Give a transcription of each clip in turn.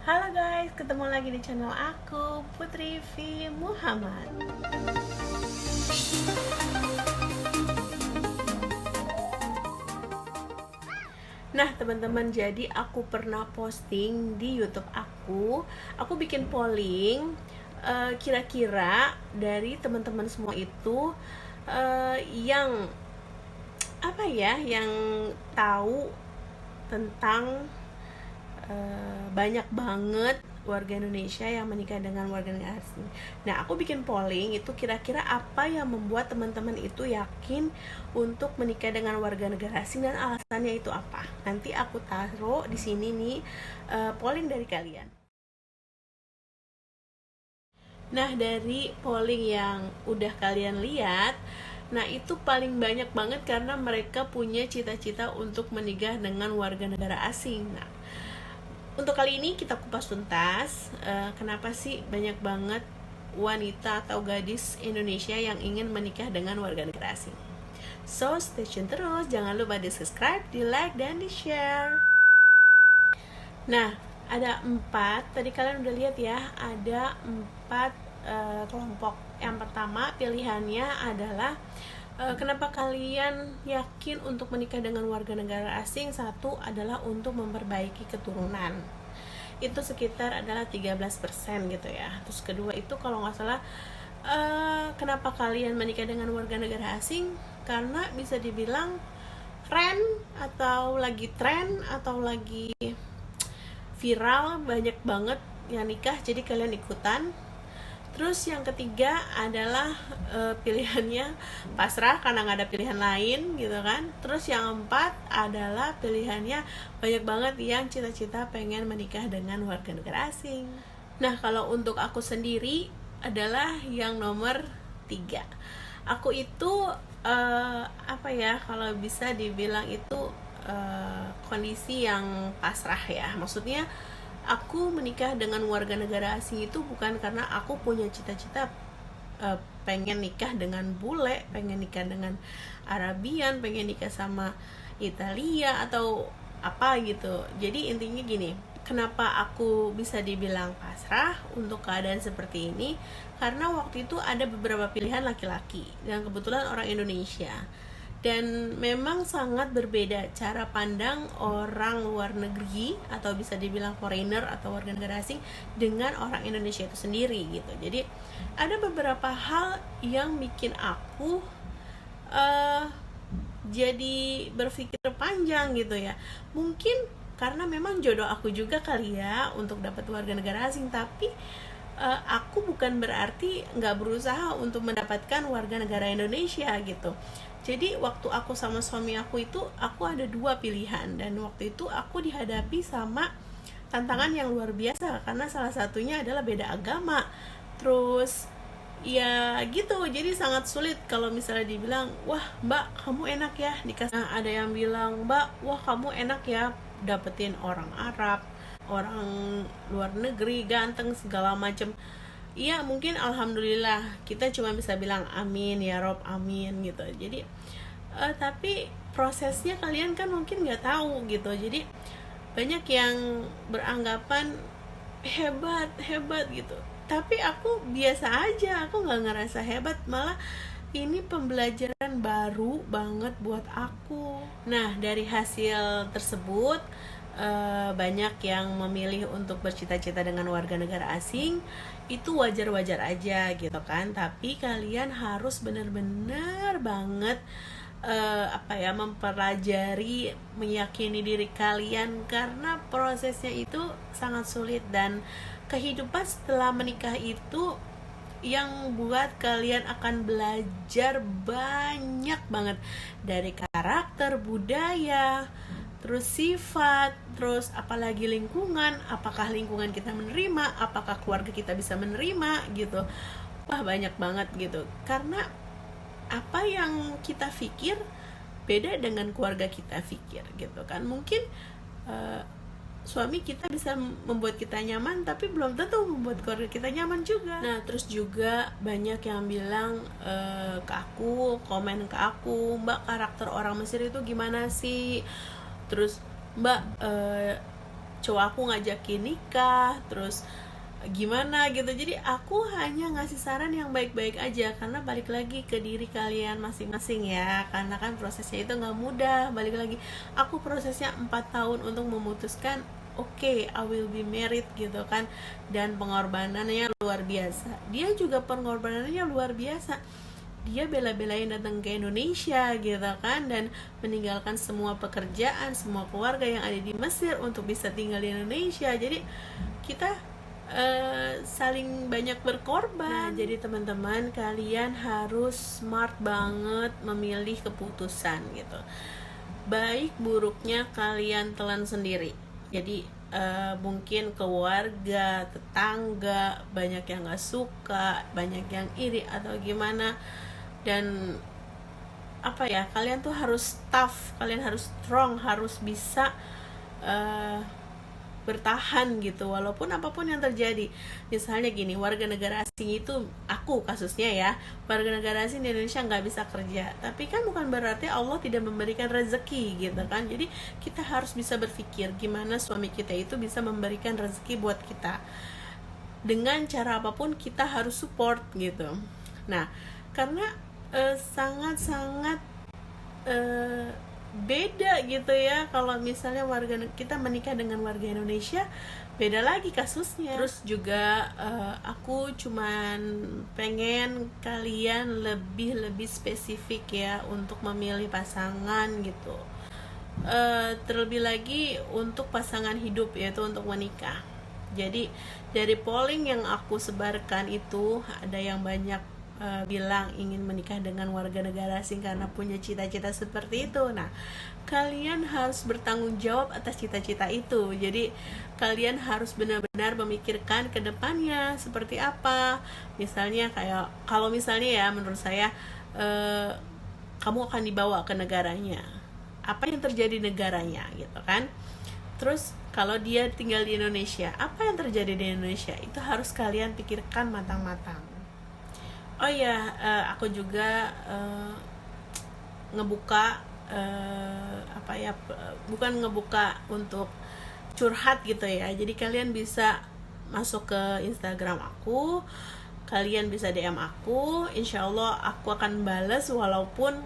Halo guys, ketemu lagi di channel aku, Putri V Muhammad. Nah teman-teman, jadi aku pernah posting di YouTube aku bikin polling, kira-kira dari teman-teman semua itu yang apa ya, yang tahu tentang banyak banget warga Indonesia yang menikah dengan warga negara asing. Nah, aku bikin polling itu kira-kira apa yang membuat teman-teman itu yakin untuk menikah dengan warga negara asing dan alasannya itu apa. Nanti aku taruh di sini nih polling dari kalian. Nah, dari polling yang udah kalian lihat, nah itu paling banyak banget karena mereka punya cita-cita untuk menikah dengan warga negara asing. Nah, untuk kali ini kita kupas tuntas kenapa sih banyak banget wanita atau gadis Indonesia yang ingin menikah dengan warga negara asing. So, stay tune terus, jangan lupa di subscribe, di like, dan di share. Nah, ada 4, tadi kalian udah lihat ya, ada 4 kelompok. Yang pertama pilihannya adalah kenapa kalian yakin untuk menikah dengan warga negara asing? Satu adalah untuk memperbaiki keturunan, itu sekitar adalah 13% gitu ya. Terus kedua itu kalau nggak salah kenapa kalian menikah dengan warga negara asing? Karena bisa dibilang tren atau lagi tren atau lagi viral, banyak banget yang nikah jadi kalian ikutan. Terus yang ketiga adalah pilihannya pasrah karena nggak ada pilihan lain gitu kan. Terus yang keempat adalah pilihannya banyak banget yang cita-cita pengen menikah dengan warga negara asing. Nah, kalau untuk aku sendiri adalah yang nomor 3. Aku itu apa ya, kalau bisa dibilang itu kondisi yang pasrah ya. Maksudnya aku menikah dengan warga negara asing itu bukan karena aku punya cita-cita pengen nikah dengan bule, pengen nikah dengan Arabian, pengen nikah sama Italia atau apa gitu. Jadi intinya gini, kenapa aku bisa dibilang pasrah untuk keadaan seperti ini? Karena waktu itu ada beberapa pilihan laki-laki dan kebetulan orang Indonesia, dan memang sangat berbeda cara pandang orang luar negeri atau bisa dibilang foreigner atau warga negara asing dengan orang Indonesia itu sendiri gitu. Jadi ada beberapa hal yang bikin aku jadi berpikir panjang gitu ya. Mungkin karena memang jodoh aku juga kali ya untuk dapat warga negara asing, tapi aku bukan berarti nggak berusaha untuk mendapatkan warga negara Indonesia gitu. Jadi waktu aku sama suami aku itu, aku ada 2 pilihan, dan waktu itu aku dihadapi sama tantangan yang luar biasa karena salah satunya adalah beda agama. Terus ya gitu, jadi sangat sulit kalau misalnya dibilang, wah mbak kamu enak ya nikah. Nah, ada yang bilang, mbak wah kamu enak ya dapetin orang Arab, orang luar negeri ganteng segala macem. Iya, mungkin alhamdulillah kita cuma bisa bilang amin ya rob, amin gitu. Jadi tapi prosesnya kalian kan mungkin nggak tahu gitu. Jadi banyak yang beranggapan hebat hebat gitu, tapi aku biasa aja, aku nggak ngerasa hebat, malah ini pembelajaran baru banget buat aku. Nah, dari hasil tersebut banyak yang memilih untuk bercita-cita dengan warga negara asing. Itu wajar-wajar aja gitu kan, tapi kalian harus bener-bener banget apa ya, mempelajari, meyakini diri kalian karena prosesnya itu sangat sulit, dan kehidupan setelah menikah itu yang buat kalian akan belajar banyak banget dari karakter, budaya, terus sifat, terus apalagi lingkungan, apakah lingkungan kita menerima, apakah keluarga kita bisa menerima gitu. Wah, banyak banget gitu. Karena apa yang kita pikir beda dengan keluarga kita pikir gitu kan. Mungkin suami kita bisa membuat kita nyaman, tapi belum tentu membuat keluarga kita nyaman juga. Nah, terus juga banyak yang bilang ke aku, komen ke aku, mbak karakter orang Mesir itu gimana sih? Terus mbak cowok aku ngajakin nikah, terus gimana gitu. Jadi aku hanya ngasih saran yang baik-baik aja, karena balik lagi ke diri kalian masing-masing ya, karena kan prosesnya itu nggak mudah. Balik lagi, aku prosesnya 4 tahun untuk memutuskan oke, I will be married gitu kan, dan pengorbanannya luar biasa. Dia juga pengorbanannya luar biasa, dia bela-belain datang ke Indonesia gitu kan, dan meninggalkan semua pekerjaan, semua keluarga yang ada di Mesir untuk bisa tinggal di Indonesia. Jadi kita saling banyak berkorban. Nah, jadi teman-teman, kalian harus smart banget memilih keputusan gitu. Baik buruknya kalian telan sendiri. Jadi mungkin keluarga, tetangga banyak yang gak suka, banyak yang iri atau gimana. Dan apa ya, kalian tuh harus tough, kalian harus strong, harus bisa bertahan gitu walaupun apapun yang terjadi. Misalnya gini, warga negara asing itu, aku kasusnya ya, warga negara asing di Indonesia nggak bisa kerja, tapi kan bukan berarti Allah tidak memberikan rezeki gitu kan. Jadi kita harus bisa berpikir gimana suami kita itu bisa memberikan rezeki buat kita. Dengan cara apapun kita harus support gitu. Nah, karena sangat-sangat beda gitu ya kalau misalnya kita menikah dengan warga Indonesia, beda lagi kasusnya. Terus juga aku cuman pengen kalian lebih spesifik ya untuk memilih pasangan gitu, terlebih lagi untuk pasangan hidup, yaitu untuk menikah. Jadi dari polling yang aku sebarkan itu ada yang banyak bilang ingin menikah dengan warga negara asing karena punya cita-cita seperti itu. Nah, kalian harus bertanggung jawab atas cita-cita itu. Jadi kalian harus benar-benar memikirkan ke depannya seperti apa. Misalnya kayak, kalau misalnya ya menurut saya kamu akan dibawa ke negaranya, apa yang terjadi negaranya gitu kan. Terus kalau dia tinggal di Indonesia, apa yang terjadi di Indonesia, itu harus kalian pikirkan matang-matang. Oh ya, aku juga ngebuka bukan ngebuka untuk curhat gitu ya. Jadi kalian bisa masuk ke Instagram aku, kalian bisa DM aku, insya Allah aku akan balas walaupun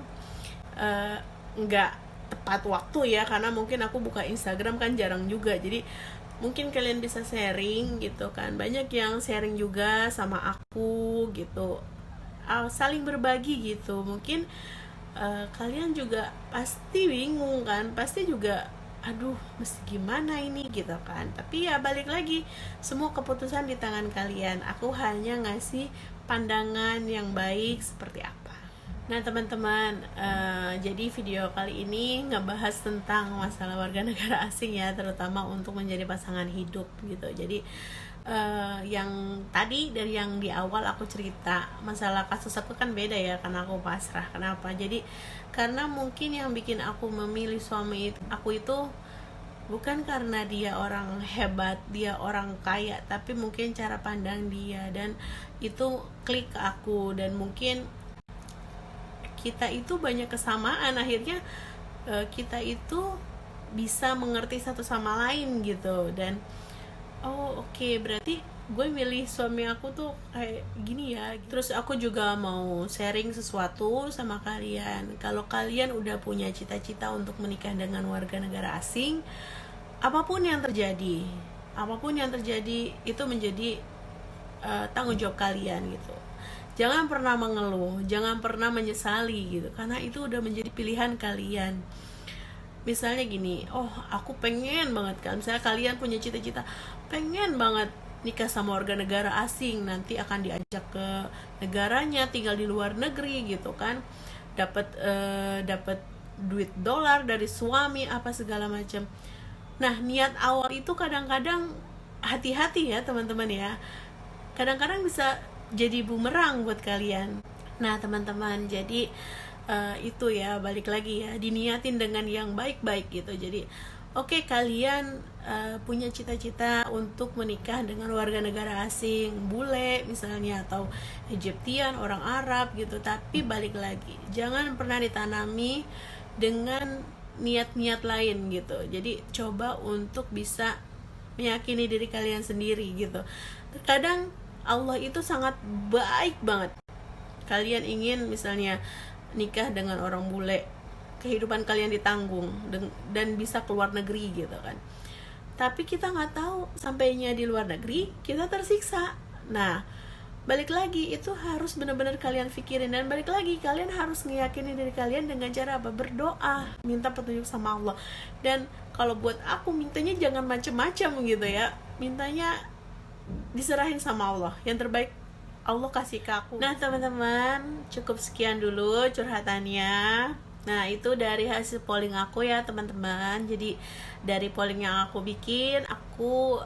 nggak tepat waktu ya, karena mungkin aku buka Instagram kan jarang juga. Jadi mungkin kalian bisa sharing gitu kan, banyak yang sharing juga sama aku gitu, saling berbagi gitu. Mungkin kalian juga pasti bingung kan, pasti juga aduh mesti gimana ini gitu kan. Tapi ya balik lagi, semua keputusan di tangan kalian. Aku hanya ngasih pandangan yang baik seperti apa. Nah teman-teman, jadi video kali ini ngebahas tentang masalah warga negara asing ya, terutama untuk menjadi pasangan hidup gitu. Jadi yang tadi dari yang di awal aku cerita, masalah kasus aku kan beda ya, karena aku pasrah. Kenapa? Jadi karena mungkin yang bikin aku memilih suami aku itu bukan karena dia orang hebat, dia orang kaya, tapi mungkin cara pandang dia, dan itu klik ke aku. Dan mungkin kita itu banyak kesamaan, akhirnya kita itu bisa mengerti satu sama lain gitu. Dan oke, berarti gue milih suami aku tuh kayak gini ya. Terus aku juga mau sharing sesuatu sama kalian. Kalau kalian udah punya cita-cita untuk menikah dengan warga negara asing, apapun yang terjadi itu menjadi tanggung jawab kalian gitu. Jangan pernah mengeluh, jangan pernah menyesali gitu, karena itu udah menjadi pilihan kalian. Misalnya gini, aku pengen banget kan, misalnya kalian punya cita-cita pengen banget nikah sama warga negara asing, nanti akan diajak ke negaranya, tinggal di luar negeri gitu kan, dapat duit dolar dari suami apa segala macam. Nah, niat awal itu kadang-kadang hati-hati ya teman-teman ya, kadang-kadang bisa jadi bumerang buat kalian. Nah teman-teman, jadi itu ya, balik lagi ya, diniatin dengan yang baik-baik gitu. Jadi oke, kalian punya cita-cita untuk menikah dengan warga negara asing, bule misalnya, atau Egyptian, orang Arab gitu. Tapi balik lagi, jangan pernah ditanami dengan niat-niat lain gitu. Jadi coba untuk bisa meyakini diri kalian sendiri gitu. Terkadang Allah itu sangat baik banget. Kalian ingin misalnya nikah dengan orang bule, kehidupan kalian ditanggung dan bisa keluar negeri gitu kan. Tapi kita nggak tahu sampainya di luar negeri kita tersiksa. Nah, balik lagi itu harus benar-benar kalian pikirin, dan balik lagi kalian harus ngeyakinin diri kalian dengan cara apa? Berdoa, minta petunjuk sama Allah. Dan kalau buat aku mintanya jangan macem-macem gitu ya, mintanya diserahin sama Allah, yang terbaik Allah kasih ke aku. Nah teman-teman, cukup sekian dulu curhatannya. Nah itu dari hasil polling aku ya teman-teman. Jadi dari polling yang aku bikin, aku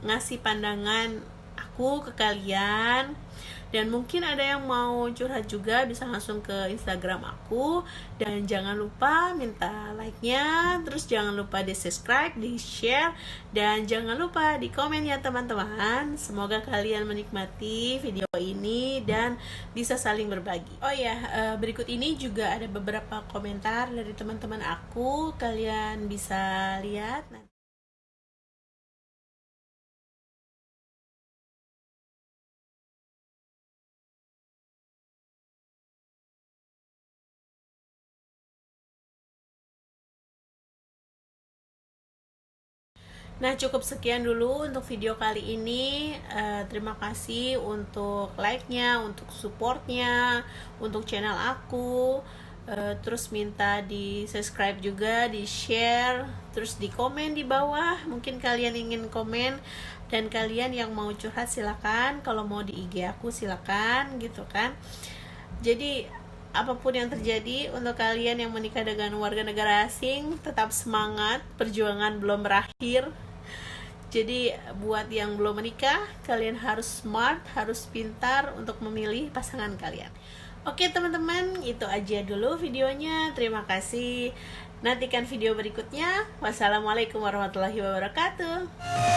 ngasih pandangan aku ke kalian. Dan mungkin ada yang mau curhat juga, bisa langsung ke Instagram aku. Dan jangan lupa minta like-nya, terus jangan lupa di subscribe, di share, dan jangan lupa di komen ya teman-teman. Semoga kalian menikmati video ini dan bisa saling berbagi. Oh ya, berikut ini juga ada beberapa komentar dari teman-teman aku, kalian bisa lihat. Nah cukup sekian dulu untuk video kali ini. Terima kasih untuk like-nya, untuk supportnya, untuk channel aku. Terus minta di subscribe juga, di share, terus di komen di bawah. Mungkin kalian ingin komen, dan kalian yang mau curhat silakan. Kalau mau di IG aku silakan gitu kan. Jadi apapun yang terjadi, untuk kalian yang menikah dengan warga negara asing, tetap semangat, perjuangan belum berakhir. Jadi buat yang belum menikah, kalian harus smart, harus pintar untuk memilih pasangan kalian. Oke teman-teman, itu aja dulu videonya. Terima kasih. Nantikan video berikutnya. Wassalamualaikum warahmatullahi wabarakatuh.